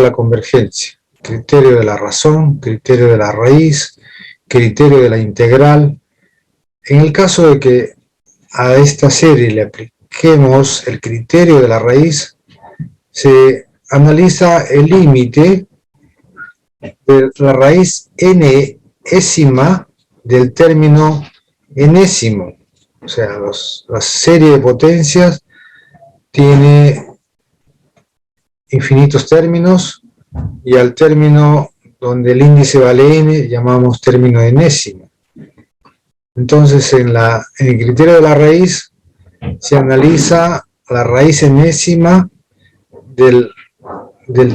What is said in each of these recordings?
la convergencia. Criterio de la razón, criterio de la raíz, criterio de la integral. En el caso de que a esta serie le apliquemos el criterio de la raíz, se analiza el límite de la raíz enésima del término enésimo. O sea, la serie de potencias tiene infinitos términos y al término donde el índice vale n llamamos término enésimo. Entonces en el criterio de la raíz se analiza la raíz enésima del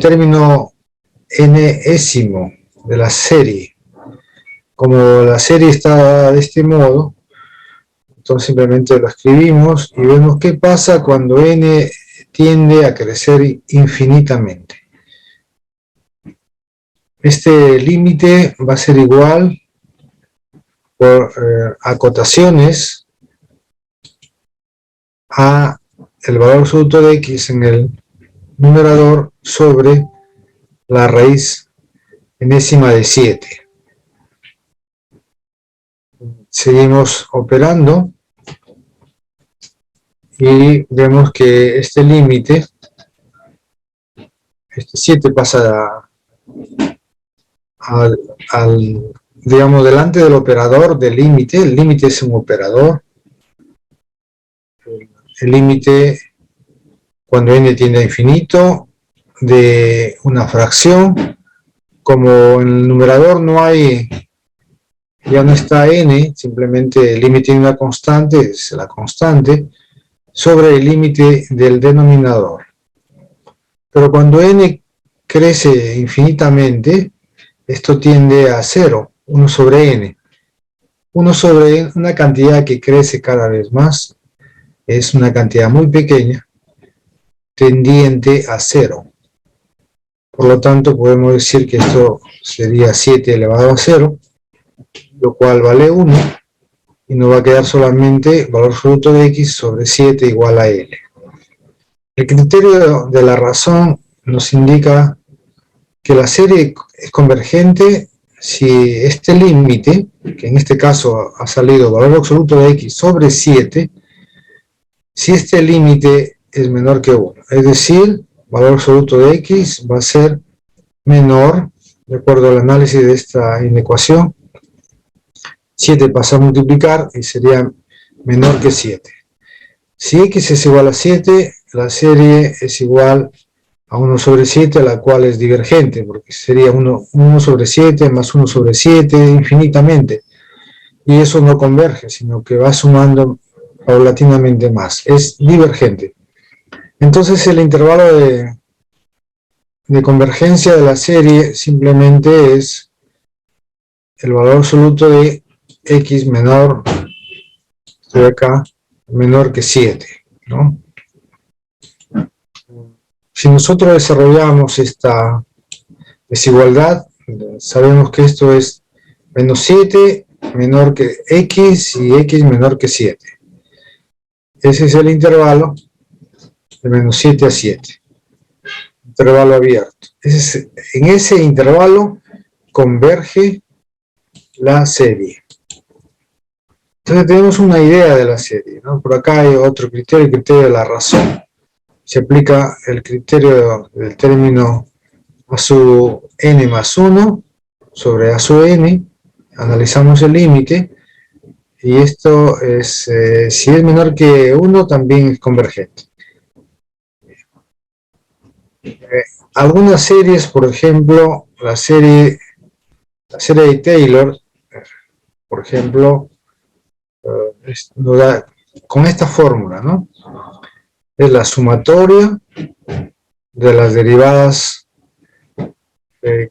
término enésimo de la serie. Como la serie está de este modo, entonces simplemente lo escribimos y vemos qué pasa cuando n tiende a crecer infinitamente. Este límite va a ser igual por acotaciones a el valor absoluto de x en el numerador sobre la raíz enésima de 7. Seguimos operando y vemos que este límite, este 7 pasa digamos, delante del operador del límite. El límite es un operador. El límite, cuando n tiende a infinito, de una fracción. Como en el numerador ya no está n, simplemente el límite tiene una constante, es la constante, sobre el límite del denominador. Pero cuando n crece infinitamente, esto tiende a 0, 1 sobre n. 1 sobre n, una cantidad que crece cada vez más, es una cantidad muy pequeña, tendiente a 0. Por lo tanto, podemos decir que esto sería 7 elevado a 0, lo cual vale 1, y nos va a quedar solamente valor absoluto de x sobre 7 igual a L. El criterio de la razón nos indica que la serie es convergente si este límite, que en este caso ha salido valor absoluto de x sobre 7, si este límite es menor que 1. Es decir, valor absoluto de x va a ser menor, de acuerdo al análisis de esta inecuación, 7 pasa a multiplicar y sería menor que 7. Si x es igual a 7, la serie es igual a 1 sobre 7, la cual es divergente, porque sería 1 sobre 7 más 1 sobre 7 infinitamente. Y eso no converge, sino que va sumando paulatinamente más. Es divergente. Entonces el intervalo de convergencia de la serie simplemente es el valor absoluto de x menor, estoy acá, menor que 7, ¿no? Si nosotros desarrollamos esta desigualdad, sabemos que esto es menos 7 menor que x y x menor que 7. Ese es el intervalo de menos 7 a 7. Intervalo abierto. En ese intervalo converge la serie. Entonces tenemos una idea de la serie, ¿no? Por acá hay otro criterio, el criterio de la razón. Se aplica el criterio del término a su n más 1 sobre a su n, analizamos el límite, y esto es, si es menor que 1, también es convergente. Algunas series, por ejemplo, la serie de Taylor, por ejemplo, nos da con esta fórmula, ¿no? Es la sumatoria de las derivadas de,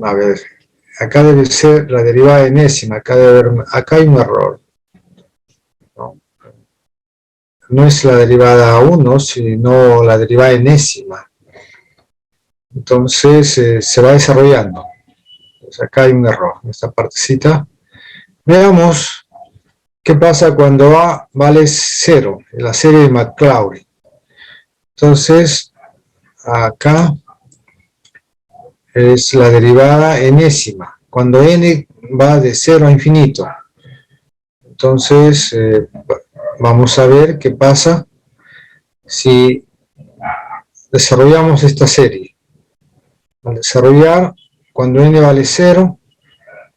a ver, acá debe ser la derivada enésima, acá hay un error, ¿no? No es la derivada 1, sino la derivada enésima. Entonces se va desarrollando. Entonces, acá hay un error en esta partecita. Veamos qué pasa cuando A vale 0, en la serie de Maclaurin. Entonces, acá es la derivada enésima, cuando n va de 0 a infinito. Entonces, vamos a ver qué pasa si desarrollamos esta serie. Al desarrollar, cuando n vale 0,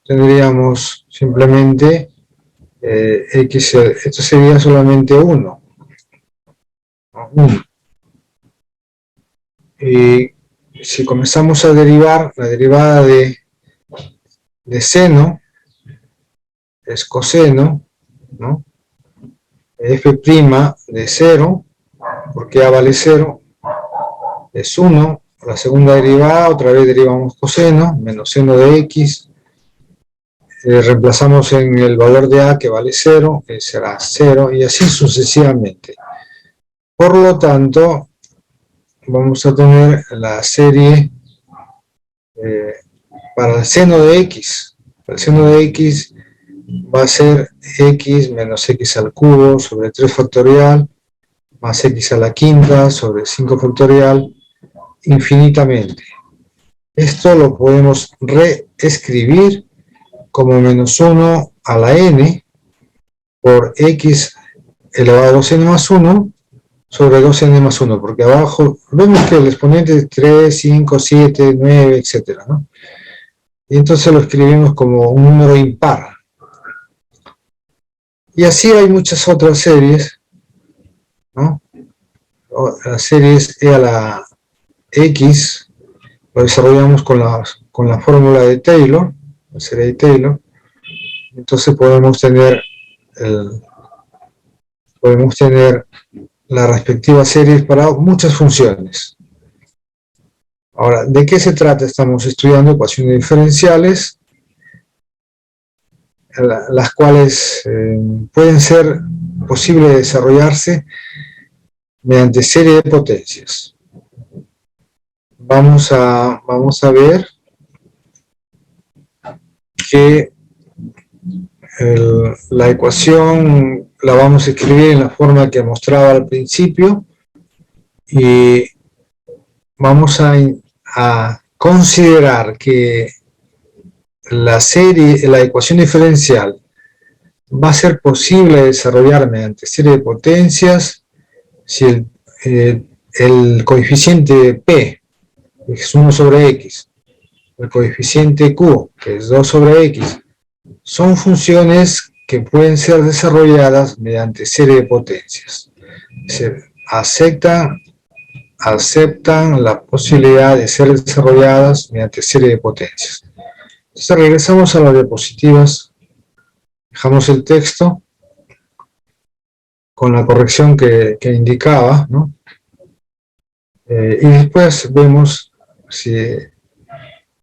tendríamos simplemente x, esto sería solamente 1. Y si comenzamos a derivar, la derivada de seno es coseno, ¿no? F' de 0, porque a vale 0, es 1. La segunda derivada, otra vez derivamos coseno, menos seno de x. Reemplazamos en el valor de a, que vale 0, que será 0, y así sucesivamente. Por lo tanto, vamos a tener la serie para el seno de x. El seno de x va a ser x menos x al cubo sobre 3 factorial más x a la quinta sobre 5 factorial infinitamente. Esto lo podemos reescribir como menos 1 a la n por x elevado a 2n más 1 sobre 2n más 1, porque abajo vemos que el exponente es 3, 5, 7, 9, etc., ¿no? Y entonces lo escribimos como un número impar. Y así hay muchas otras series, ¿no? Las series e a la x lo desarrollamos con la fórmula de Taylor, la serie de Taylor. Entonces podemos tener las respectivas series para muchas funciones. Ahora, ¿de qué se trata? Estamos estudiando ecuaciones diferenciales, las cuales pueden ser posibles de desarrollarse mediante serie de potencias. Vamos a ver que la ecuación la vamos a escribir en la forma que mostraba al principio y vamos a considerar que la ecuación diferencial va a ser posible desarrollar mediante serie de potencias si el coeficiente P, que es 1 sobre x, el coeficiente Q, que es 2 sobre x, son funciones que pueden ser desarrolladas mediante serie de potencias. Se aceptan la posibilidad de ser desarrolladas mediante serie de potencias. Entonces regresamos a las diapositivas, dejamos el texto con la corrección que indicaba, ¿no? Y después vemos si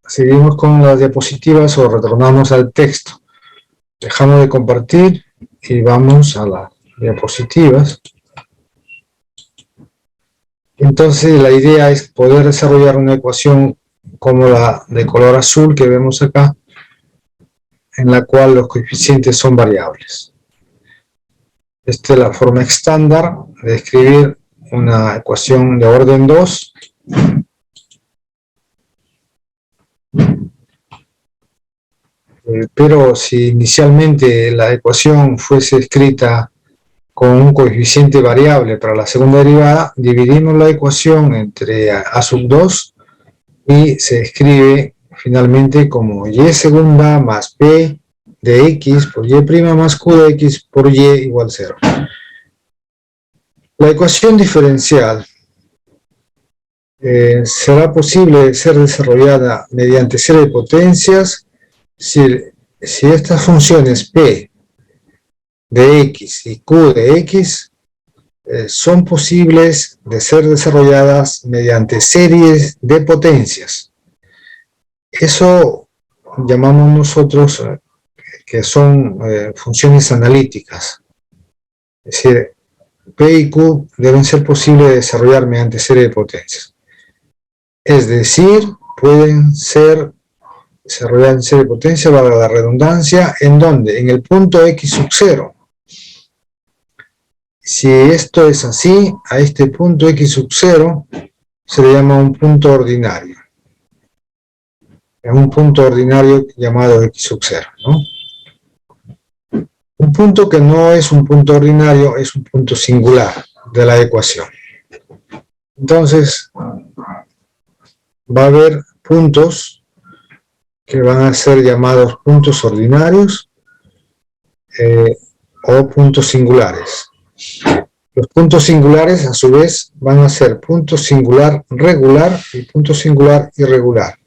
seguimos con las diapositivas o retornamos al texto. Dejamos de compartir y vamos a las diapositivas. Entonces la idea es poder desarrollar una ecuación como la de color azul que vemos acá, en la cual los coeficientes son variables. Esta es la forma estándar de escribir una ecuación de orden 2. Pero si inicialmente la ecuación fuese escrita con un coeficiente variable para la segunda derivada, dividimos la ecuación entre a sub 2 y se escribe finalmente como y segunda más p de x por y' más q de x por y igual 0. La ecuación diferencial será posible ser desarrollada mediante serie de potencias si estas funciones p de x y q de x son posibles de ser desarrolladas mediante series de potencias. Eso llamamos nosotros que son funciones analíticas. Es decir, P y Q deben ser posibles de desarrollar mediante serie de potencias. Es decir, pueden ser desarrolladas en serie de potencia, valga la redundancia, ¿en dónde? En el punto x sub 0. si esto es así, a este punto x sub 0 se le llama un punto ordinario. Es un punto ordinario llamado x sub 0, ¿no? Un punto que no es un punto ordinario es un punto singular de la ecuación. Entonces, va a haber puntos que van a ser llamados puntos ordinarios o puntos singulares. Los puntos singulares, a su vez, van a ser punto singular regular y punto singular irregular.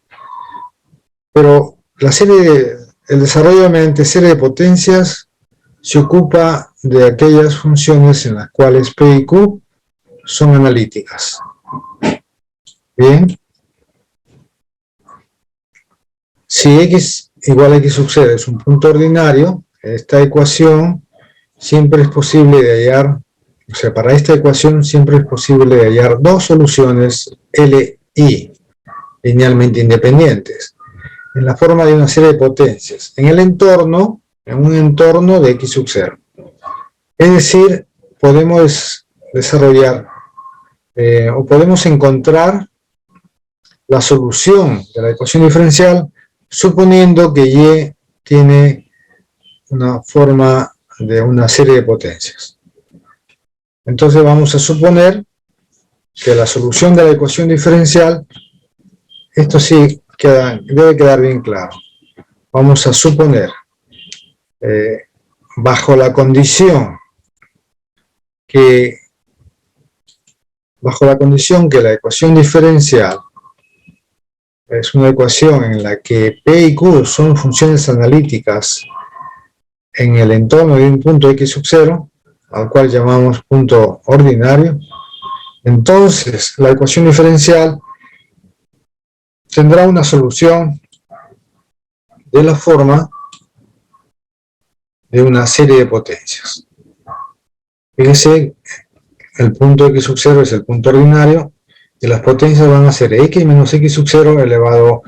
Pero el desarrollo mediante serie de potencias se ocupa de aquellas funciones en las cuales P y Q son analíticas. Bien. Si x igual a x sub 0 es un punto ordinario, esta ecuación siempre es posible de hallar, o sea, para esta ecuación siempre es posible de hallar dos soluciones LI, linealmente independientes, en la forma de una serie de potencias, en un entorno de x sub 0. Es decir, podemos desarrollar o podemos encontrar la solución de la ecuación diferencial suponiendo que y tiene una forma de una serie de potencias. Entonces vamos a suponer que la solución de la ecuación diferencial, esto sí debe quedar bien claro. Vamos a suponer, bajo la condición que la ecuación diferencial es una ecuación en la que P y Q son funciones analíticas en el entorno de un punto x sub 0, al cual llamamos punto ordinario, entonces la ecuación diferencial tendrá una solución de la forma de una serie de potencias. Fíjense, el punto x sub 0 es el punto ordinario, y las potencias van a ser x menos x sub 0 elevado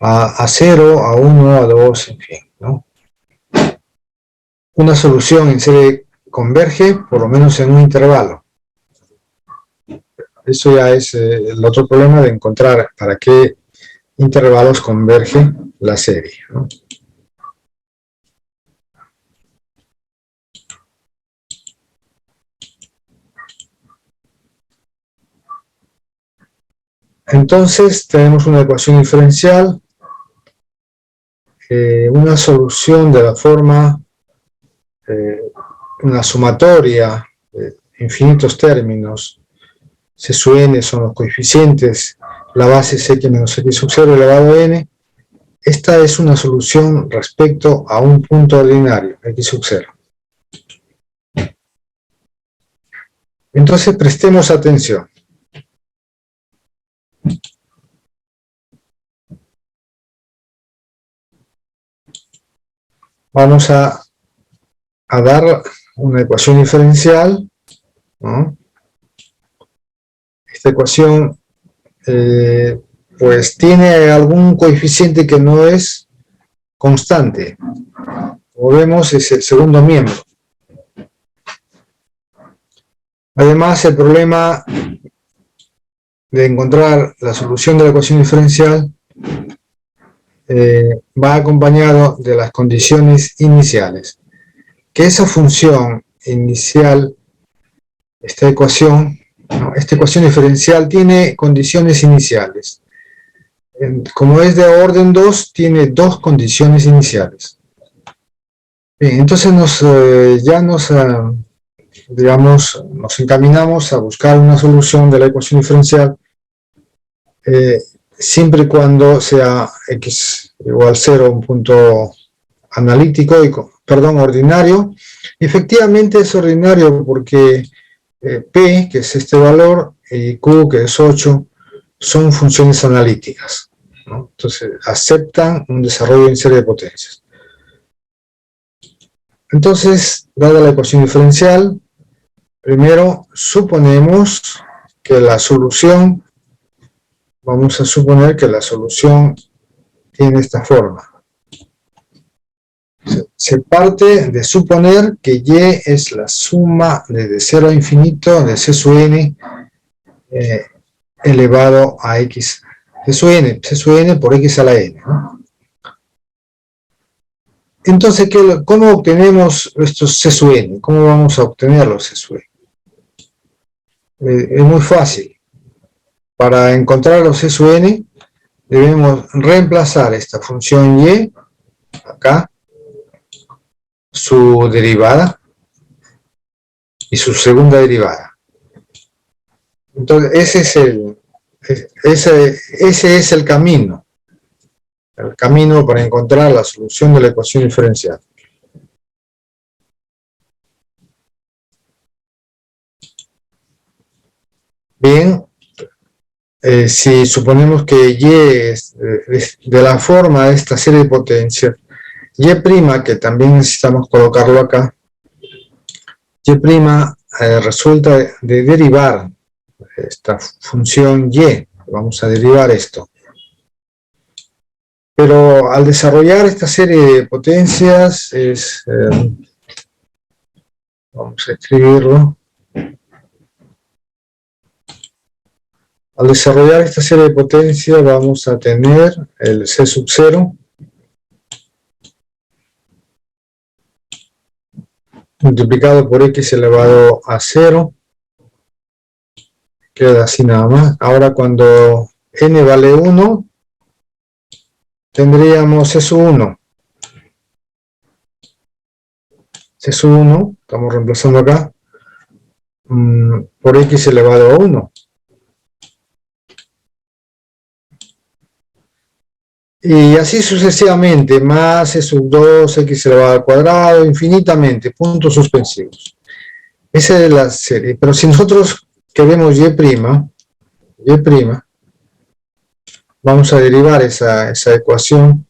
a 0, a 1, a 2, en fin, ¿no? Una solución en serie converge, por lo menos en un intervalo. Eso ya es el otro problema de encontrar para qué intervalos converge la serie, ¿no? Entonces tenemos una ecuación diferencial, una solución de la forma, una sumatoria de infinitos términos, C sub n son los coeficientes, la base es x menos x sub 0 elevado a n. Esta es una solución respecto a un punto ordinario, x sub 0. Entonces prestemos atención. Vamos a dar una ecuación diferencial, ¿no? Esta ecuación pues tiene algún coeficiente que no es constante. Como vemos, es el segundo miembro. Además, el problema de encontrar la solución de la ecuación diferencial va acompañado de las condiciones iniciales. Que esa función inicial, esta ecuación diferencial tiene condiciones iniciales. Como es de orden 2, tiene dos condiciones iniciales. Bien, entonces nos encaminamos a buscar una solución de la ecuación diferencial siempre y cuando sea x igual a 0 un punto analítico, ordinario. Efectivamente es ordinario porque P, que es este valor, y Q, que es 8, son funciones analíticas, ¿no? Entonces aceptan un desarrollo en serie de potencias. Entonces, dada la ecuación diferencial, primero suponemos que la solución, vamos a suponer que la solución tiene esta forma. se parte de suponer que y es la suma desde 0 a infinito de c sub n elevado a x. C sub n por x a la n, ¿no? Entonces, ¿cómo obtenemos estos C sub n? ¿Cómo vamos a obtener los C sub n? Es muy fácil. Para encontrar los C sub n, debemos reemplazar esta función y, acá, su derivada, y su segunda derivada. Entonces, ese es el camino para encontrar la solución de la ecuación diferencial. Bien, si suponemos que y es de la forma de esta serie de potencias, y', que también necesitamos colocarlo acá, y' resulta de derivar esta función y. Vamos a derivar esto. Pero al desarrollar esta serie de potencias, vamos a escribirlo. Al desarrollar esta serie de potencias vamos a tener el C sub 0 multiplicado por x elevado a 0. Queda así nada más. Ahora cuando n vale 1, tendríamos C sub 1. C sub 1, estamos reemplazando acá, por x elevado a 1. Y así sucesivamente, más C sub 2, x elevado al cuadrado, infinitamente, puntos suspensivos. Esa es la serie. Pero si nosotros queremos y', vamos a derivar esa ecuación.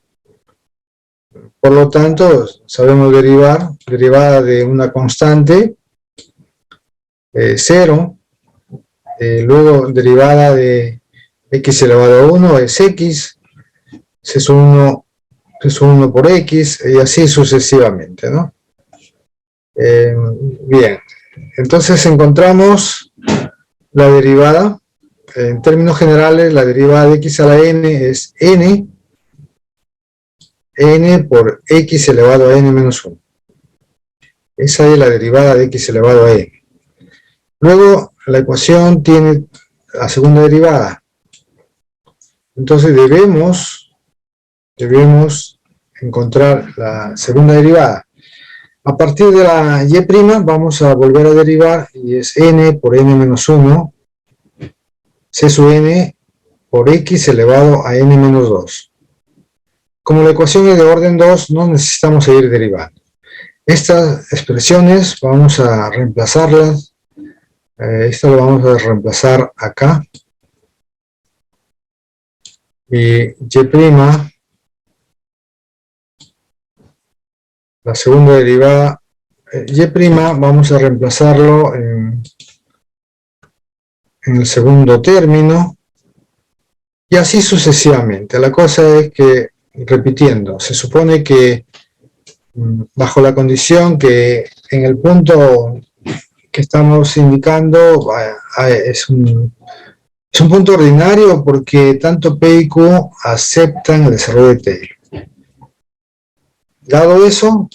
Por lo tanto, sabemos derivada de una constante, 0, luego derivada de x elevado a 1 es x, C sub 1 por x, y así sucesivamente, ¿no? Bien, entonces encontramos la derivada. En términos generales, la derivada de x a la n es n por x elevado a n menos 1. Esa es la derivada de x elevado a n. Luego, la ecuación tiene la segunda derivada. Entonces debemos encontrar la segunda derivada. A partir de la y' vamos a volver a derivar, y es n por n menos 1, C sub n por x elevado a n menos 2. Como la ecuación es de orden 2, no necesitamos seguir derivando. Estas expresiones vamos a reemplazarlas. Esto lo vamos a reemplazar acá. Y y', la segunda derivada, y' vamos a reemplazarlo en el segundo término, y así sucesivamente. La cosa es que, repitiendo, se supone que bajo la condición que en el punto que estamos indicando es un punto ordinario, porque tanto P y Q aceptan el desarrollo de Taylor. Dado eso,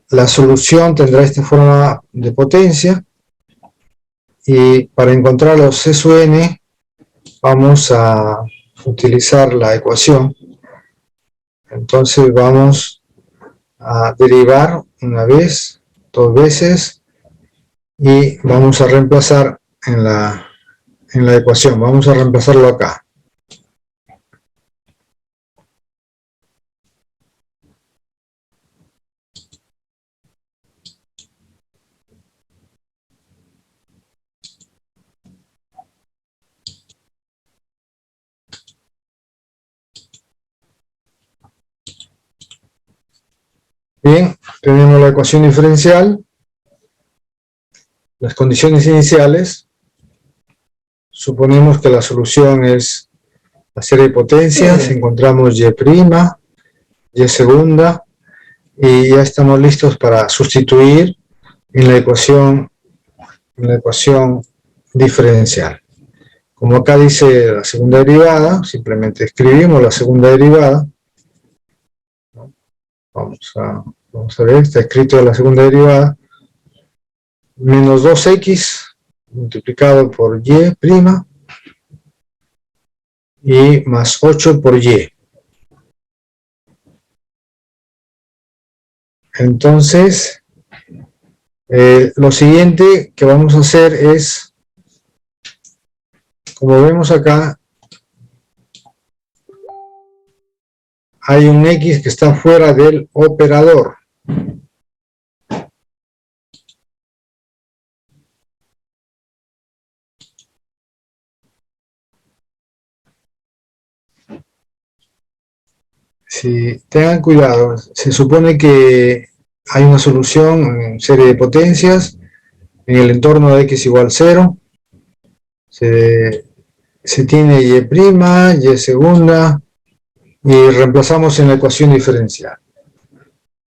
la solución tendrá esta forma de potencia, y para encontrar los C sub n vamos a utilizar la ecuación. Entonces vamos a derivar una vez, dos veces, y vamos a reemplazar en la ecuación. Vamos a reemplazarlo acá. Bien, tenemos la ecuación diferencial, las condiciones iniciales. Suponemos que la solución es la serie de potencias. Encontramos y', y segunda, y ya estamos listos para sustituir en la ecuación diferencial. Como acá dice la segunda derivada, simplemente escribimos la segunda derivada. Vamos a ver, está escrito la segunda derivada. Menos 2x multiplicado por y' y más 8 por y. Entonces, lo siguiente que vamos a hacer es, como vemos acá, hay un x que está fuera del operador. Si tengan cuidado, se supone que hay una solución en serie de potencias en el entorno de x igual 0. Se tiene y', y segunda, y reemplazamos en la ecuación diferencial.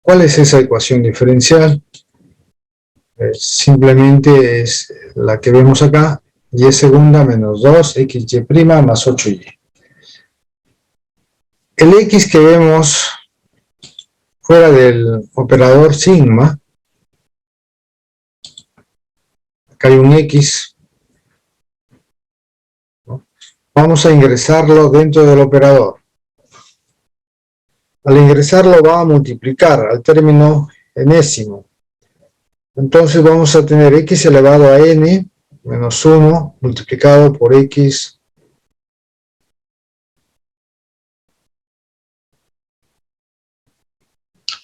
¿Cuál es esa ecuación diferencial? Simplemente es la que vemos acá, y segunda menos 2xy' más 8y. El x que vemos fuera del operador sigma, acá hay un x, ¿no? Vamos a ingresarlo dentro del operador. Al ingresarlo va a multiplicar al término enésimo. Entonces vamos a tener x elevado a n menos 1 multiplicado por x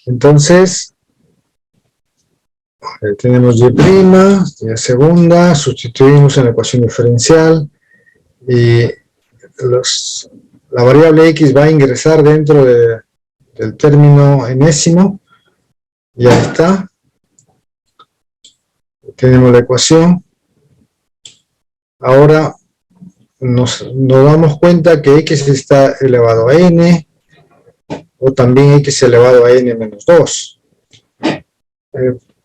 entonces tenemos y' segunda, sustituimos en la ecuación diferencial y la variable x va a ingresar dentro del término enésimo. Ya está. Tenemos la ecuación. Ahora nos damos cuenta que x está elevado a n, o también x elevado a n menos 2.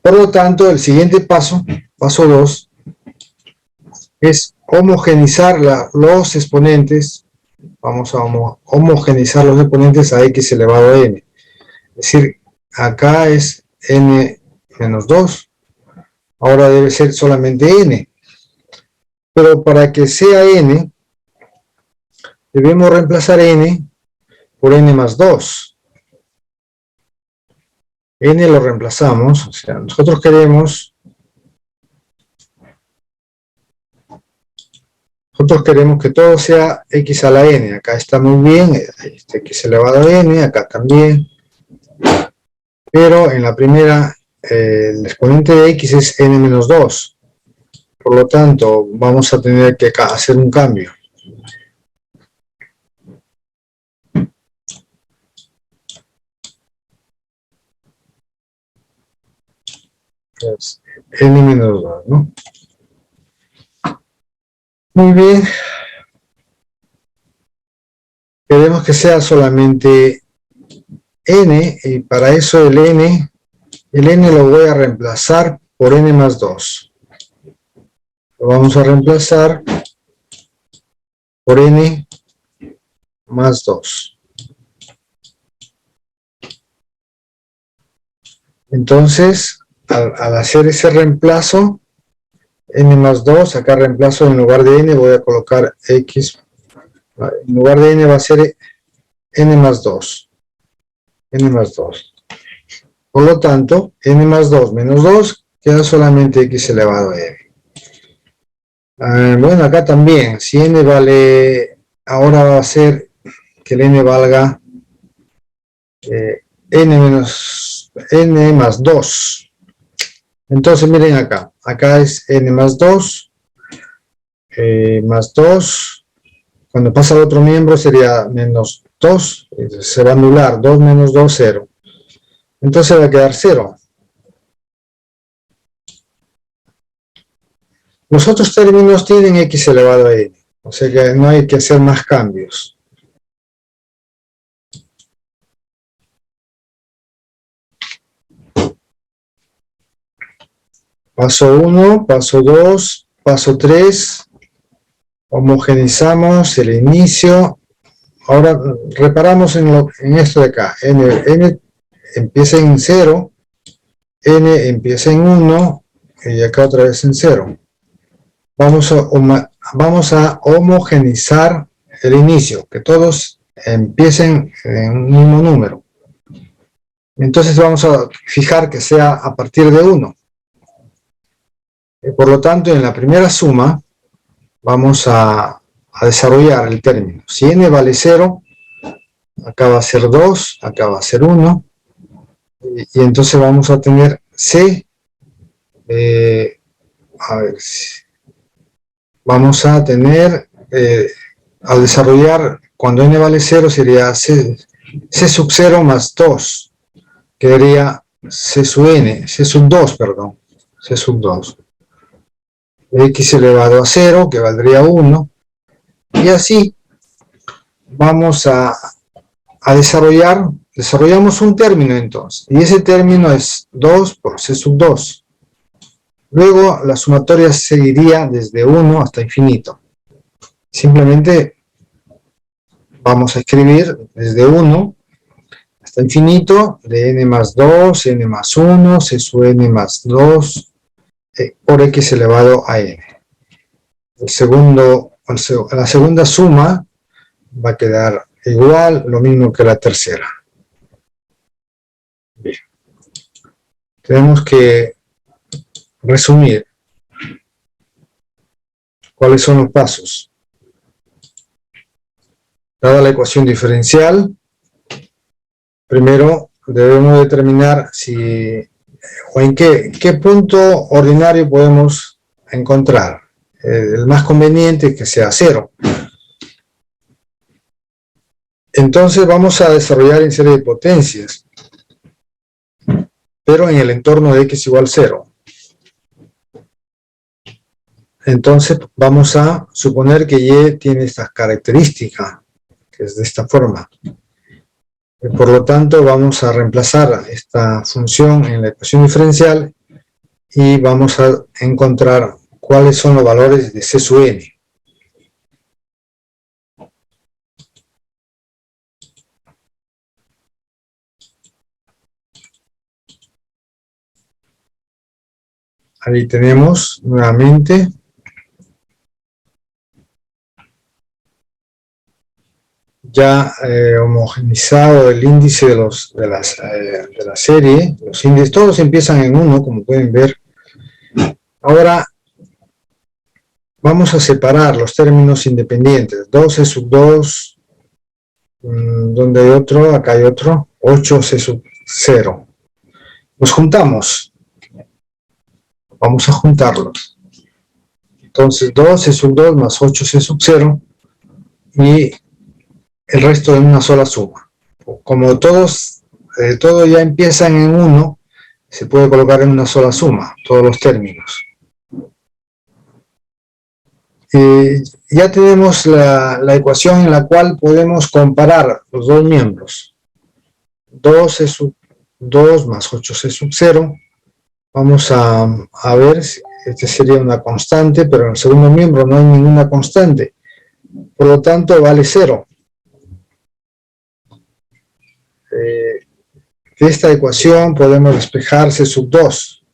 Por lo tanto, el siguiente paso 2, es homogenizar los exponentes. Vamos a homogenizar los exponentes a x elevado a n. Es decir, acá es n menos 2. Ahora debe ser solamente n. Pero para que sea n, debemos reemplazar n por n más 2. N lo reemplazamos, o sea, nosotros queremos que todo sea x a la n. Acá está muy bien, este x elevado a n, acá también. Pero en la primera, el exponente de x es n menos 2. Por lo tanto, vamos a tener que hacer un cambio. Es n menos 2, ¿no? Muy bien. Queremos que sea solamente n, y para eso el n lo voy a reemplazar por n más 2. Lo vamos a reemplazar por n más 2. Entonces, al hacer ese reemplazo, n más 2, acá reemplazo en lugar de n, voy a colocar x. En lugar de n va a ser n más 2. N más 2. Por lo tanto, n más 2 menos 2 queda solamente x elevado a n. Bueno, acá también, si n vale, ahora va a ser que el n valga n más 2. Entonces miren acá es n más 2, más 2, cuando pasa al otro miembro sería menos 2, se va a anular, 2 menos 2, 0. Entonces va a quedar 0. Los otros términos tienen x elevado a n, o sea que no hay que hacer más cambios. Paso 1, paso 2, paso 3. Homogeneizamos el inicio. Ahora reparamos en esto de acá. N empieza en 0, N empieza en 1 y acá otra vez en 0. Vamos a homogeneizar el inicio, que todos empiecen en un mismo número. Entonces vamos a fijar que sea a partir de 1. Por lo tanto, en la primera suma vamos a desarrollar el término. Si n vale 0, acá va a ser 2, acá va a ser 1, y entonces vamos a tener C, vamos a tener, al desarrollar, cuando n vale 0 sería C sub 0 más 2, quedaría C sub 2, perdón, C sub 2. X elevado a 0, que valdría 1, y así vamos a desarrollamos un término entonces, y ese término es 2 por C sub 2. Luego la sumatoria seguiría desde 1 hasta infinito. Simplemente vamos a escribir desde 1 hasta infinito, de n más 2, n más 1, C sub n más 2, por x elevado a n. La segunda suma va a quedar igual, lo mismo que la tercera. Bien. Tenemos que resumir cuáles son los pasos. Dada la ecuación diferencial, primero debemos determinar si o en qué punto ordinario podemos encontrar. El más conveniente es que sea 0. Entonces vamos a desarrollar en serie de potencias, pero en el entorno de x igual 0. Entonces vamos a suponer que y tiene estas características, que es de esta forma. Por lo tanto, vamos a reemplazar esta función en la ecuación diferencial y vamos a encontrar cuáles son los valores de C sub n. Ahí tenemos nuevamente ya homogeneizado el índice de la serie. Los índices todos empiezan en 1, como pueden ver. Ahora vamos a separar los términos independientes. 2C sub 2, donde hay otro, acá hay otro, 8C sub 0. Los juntamos. Vamos a juntarlos. Entonces 2C sub 2 más 8C sub 0 y el resto en una sola suma. Como todos ya empiezan en 1, se puede colocar en una sola suma, todos los términos. Ya tenemos la ecuación en la cual podemos comparar los dos miembros. 2C sub 2 más 8C sub 0. Vamos a ver, este sería una constante, pero en el segundo miembro no hay ninguna constante. Por lo tanto, vale 0. De esta ecuación podemos despejar C sub 2.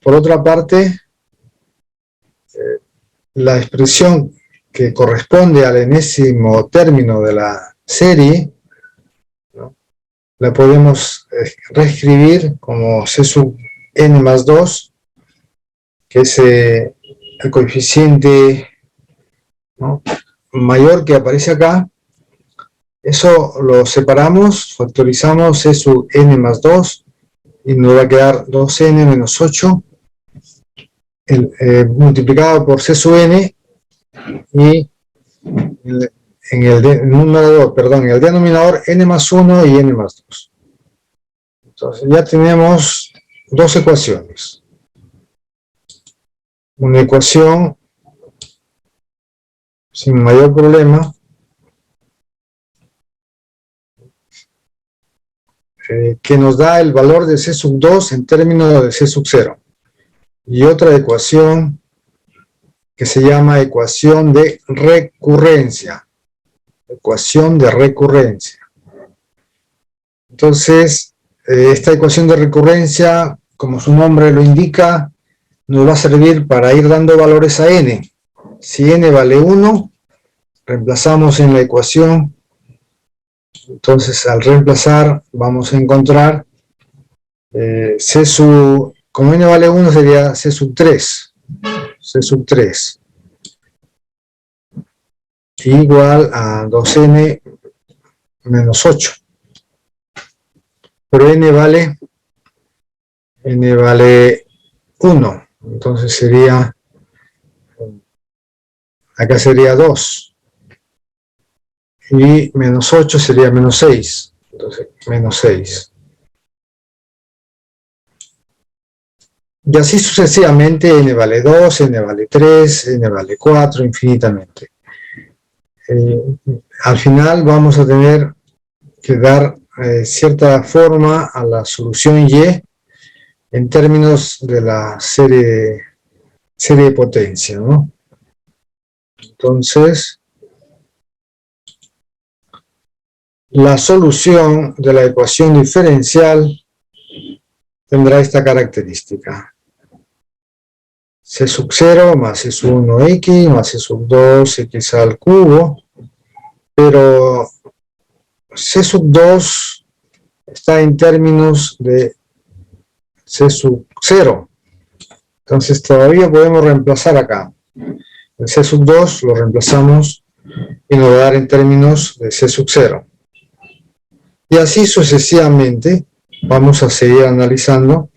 Por otra parte, la expresión que corresponde al enésimo término de la serie, ¿no?, la podemos reescribir como C sub n más 2, que es el coeficiente, ¿no?, mayor que aparece acá. Eso lo separamos, factorizamos C sub n más 2 y nos va a quedar 2n menos 8 multiplicado por C sub n, y en el numerador, perdón, en el denominador n más 1 y n más 2. Entonces ya tenemos dos ecuaciones. Una ecuación sin mayor problema, que nos da el valor de C sub 2 en términos de C sub 0. Y otra ecuación que se llama ecuación de recurrencia. Ecuación de recurrencia. Entonces, esta ecuación de recurrencia, como su nombre lo indica, nos va a servir para ir dando valores a n. Si n vale 1, reemplazamos en la ecuación. Entonces, al reemplazar, vamos a encontrar C sub, como n vale 1, sería C sub 3. C sub 3. Igual a 2n menos 8. Pero n vale 1. Entonces sería, acá sería 2. Y menos 8 sería menos 6. Entonces, menos 6. Y así sucesivamente, n vale 2, n vale 3, n vale 4, infinitamente. Al final vamos a tener que dar cierta forma a la solución y en términos de la serie de potencia, ¿no? Entonces, la solución de la ecuación diferencial tendrá esta característica. C sub 0 más C sub 1x más C sub 2x al cubo, pero C sub 2 está en términos de C sub 0. Entonces todavía podemos reemplazar acá. El C sub 2 lo reemplazamos y nos va a dar en términos de C sub 0. Y así sucesivamente vamos a seguir analizando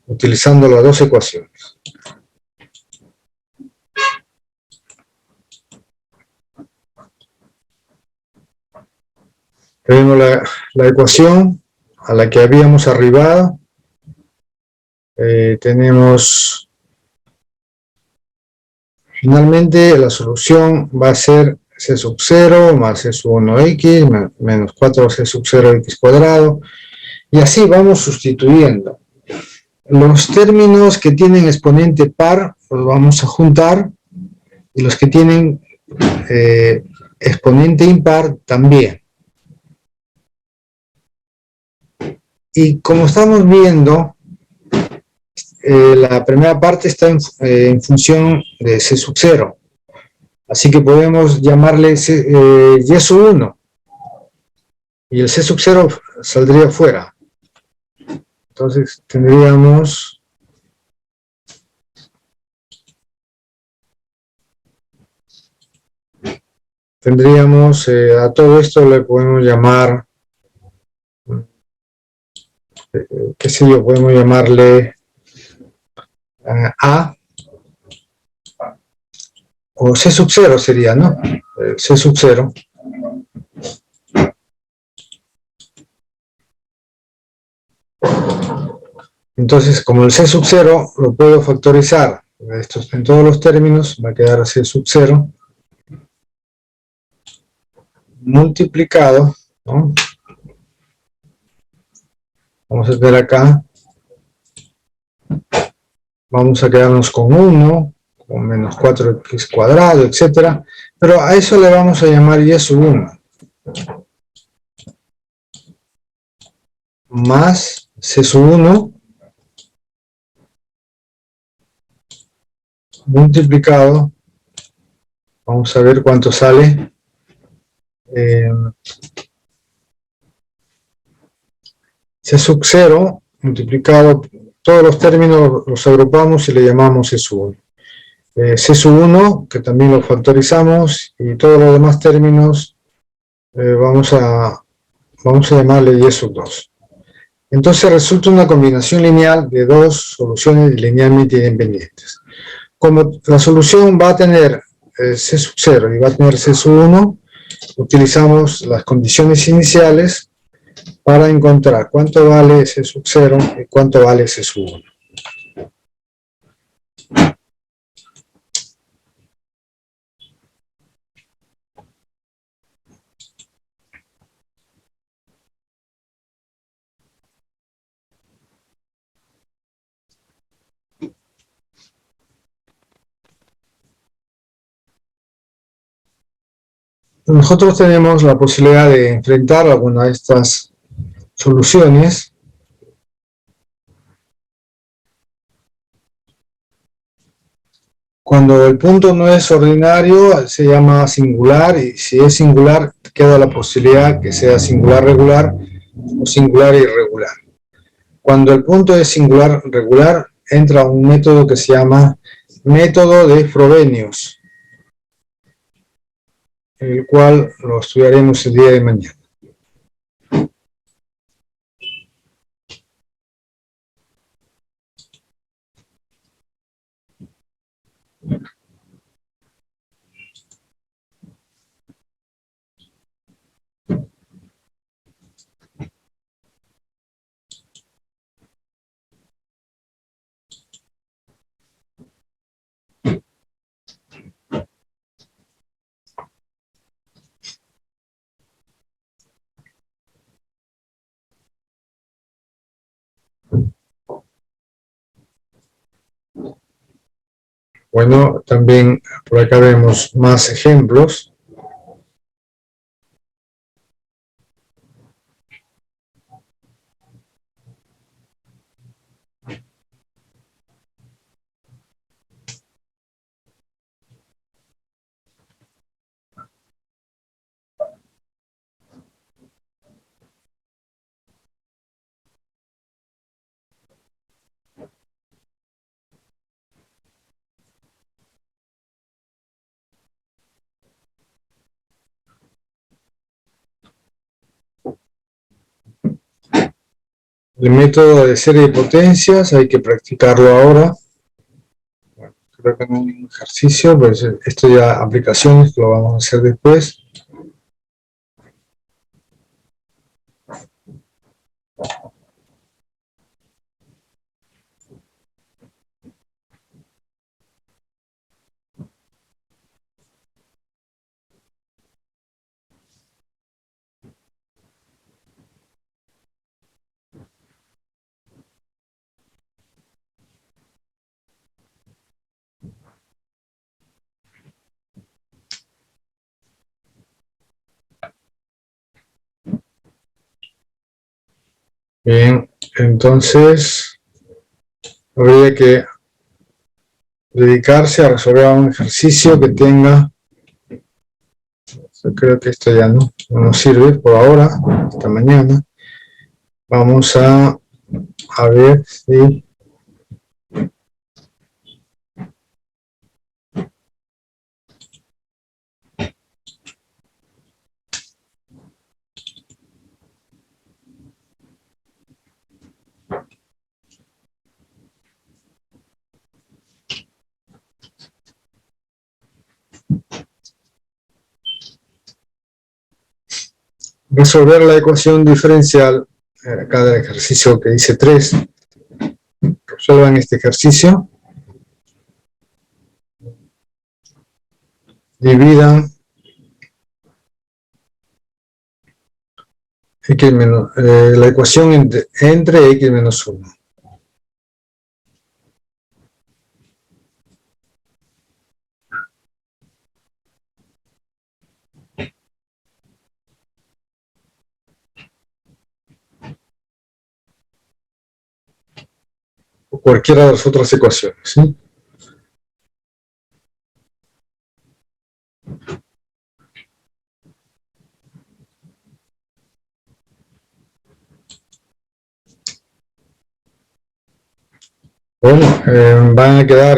utilizando las dos ecuaciones. Tenemos la ecuación a la que habíamos arribado. Tenemos, finalmente la solución va a ser C sub 0 más C sub 1x menos 4C sub 0x cuadrado. Y así vamos sustituyendo. Los términos que tienen exponente par los vamos a juntar, y los que tienen exponente impar también. Y como estamos viendo, la primera parte está en función de C sub 0. Así que podemos llamarle Y sub 1. Y el C sub 0 saldría fuera. Entonces tendríamos a todo esto le podemos llamar, qué sé yo, podemos llamarle A, o C sub 0 sería, ¿no? C sub 0. Entonces, como el C sub 0 lo puedo factorizar en todos los términos, va a quedar C sub 0 multiplicado, ¿no? Vamos a ver acá, vamos a quedarnos con 1, con menos 4x cuadrado, etc. Pero a eso le vamos a llamar y sub 1. Más C sub 1 multiplicado, vamos a ver cuánto sale, C sub 0 multiplicado, todos los términos los agrupamos y le llamamos C sub 1. C sub 1, que también lo factorizamos, y todos los demás términos vamos a llamarle Y sub 2. Entonces resulta una combinación lineal de dos soluciones linealmente independientes. Como la solución va a tener C sub 0 y va a tener C sub 1, utilizamos las condiciones iniciales para encontrar cuánto vale C sub 0 y cuánto vale C sub 1. nosotros tenemos la posibilidad de enfrentar alguna de estas soluciones cuando el punto no es ordinario, se llama singular, y si es singular, queda la posibilidad que sea singular regular o singular irregular. Cuando el punto es singular regular, entra un método que se llama método de Frobenius, el cual lo estudiaremos el día de mañana. Bueno, también por acá vemos más ejemplos. El método de serie de potencias hay que practicarlo ahora. Bueno, creo que no hay ningún ejercicio, pues esto ya aplicaciones que lo vamos a hacer después. Bien, entonces habría que dedicarse a resolver un ejercicio que tenga, yo creo que esto ya no nos sirve por ahora, hasta mañana. Vamos a ver si resolver la ecuación diferencial, acá del ejercicio que dice 3, resuelvan este ejercicio, dividan x menos, la ecuación entre x menos 1. O cualquiera de las otras ecuaciones, ¿sí? Bueno, van a quedar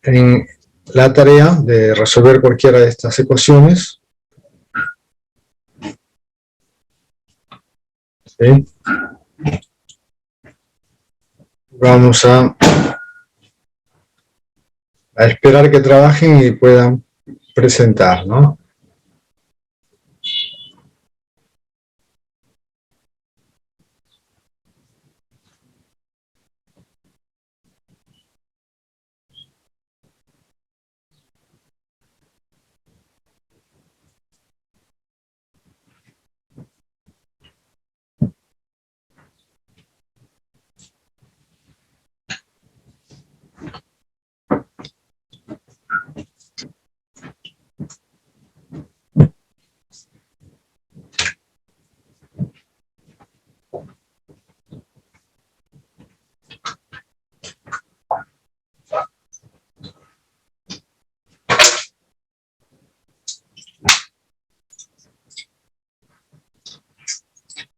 en la tarea de resolver cualquiera de estas ecuaciones. ¿Sí? Vamos a esperar que trabajen y puedan presentar, ¿no?